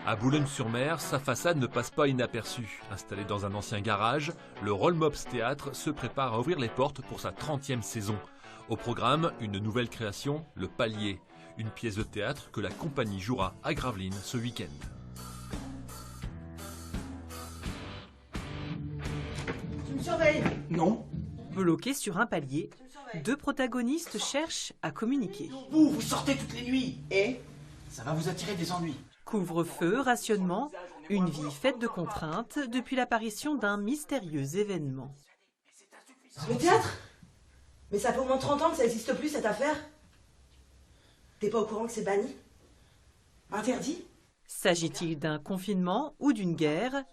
À Boulogne-sur-Mer, sa façade ne passe pas inaperçue. Installé dans un ancien garage, le Rollmops Théâtre se prépare à ouvrir les portes pour sa 30e saison. Au programme, une nouvelle création, Le Palier, une pièce de théâtre que la compagnie jouera à Gravelines ce week-end. Tu me surveilles? Non. Bloqués sur un palier, deux protagonistes cherchent à communiquer. Vous sortez toutes les nuits et ça va vous attirer des ennuis. Couvre-feu, rationnement, une vie faite de contraintes depuis l'apparition d'un mystérieux événement. Le théâtre? Mais ça fait au moins 30 ans que ça n'existe plus cette affaire. T'es pas au courant que c'est banni? Interdit? S'agit-il d'un confinement ou d'une guerre?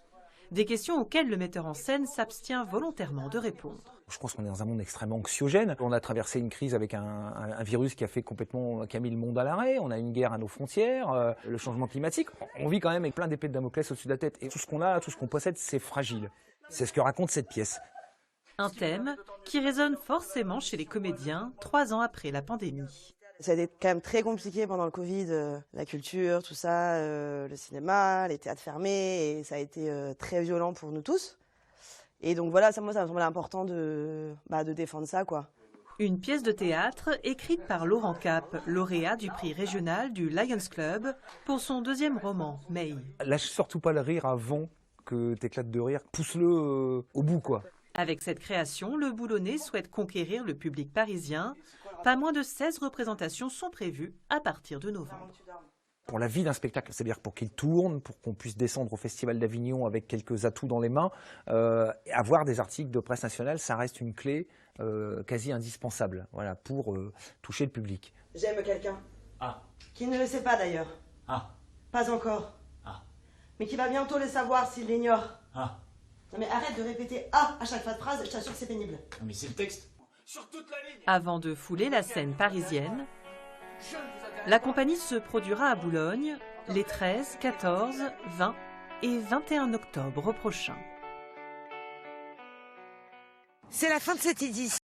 Des questions auxquelles le metteur en scène s'abstient volontairement de répondre. Je pense qu'on est dans un monde extrêmement anxiogène. On a traversé une crise avec un virus qui a mis le monde à l'arrêt. On a une guerre à nos frontières, le changement climatique. On vit quand même avec plein d'épées de Damoclès au-dessus de la tête. Et tout ce qu'on a, tout ce qu'on possède, c'est fragile. C'est ce que raconte cette pièce. Un thème qui résonne forcément chez les comédiens 3 ans après la pandémie. Ça a été quand même très compliqué pendant le Covid, la culture, tout ça, le cinéma, les théâtres fermés, et ça a été très violent pour nous tous. Et donc voilà, moi ça me semblait important de défendre ça, quoi. Une pièce de théâtre écrite par Laurent Cap, lauréat du prix régional du Lions Club pour son 2e roman, May. Lâche surtout pas le rire avant que t'éclates de rire. Pousse-le au bout, quoi. Avec cette création, le Boulonnais souhaite conquérir le public parisien. Pas moins de 16 représentations sont prévues à partir de novembre. Pour la vie d'un spectacle, c'est-à-dire pour qu'il tourne, pour qu'on puisse descendre au Festival d'Avignon avec quelques atouts dans les mains, avoir des articles de presse nationale, ça reste une clé quasi indispensable, voilà, pour toucher le public. J'aime quelqu'un. Ah. Qui ne le sait pas d'ailleurs. Ah. Pas encore. Ah. Mais qui va bientôt le savoir s'il l'ignore. Ah. Non mais arrête de répéter « ah » à chaque fin de phrase, je t'assure que c'est pénible. Non mais c'est le texte. Sur toute la ligne. Avant de fouler la scène parisienne, la compagnie se produira à Boulogne les 13, 14, 20 et 21 octobre prochains. C'est la fin de cette édition.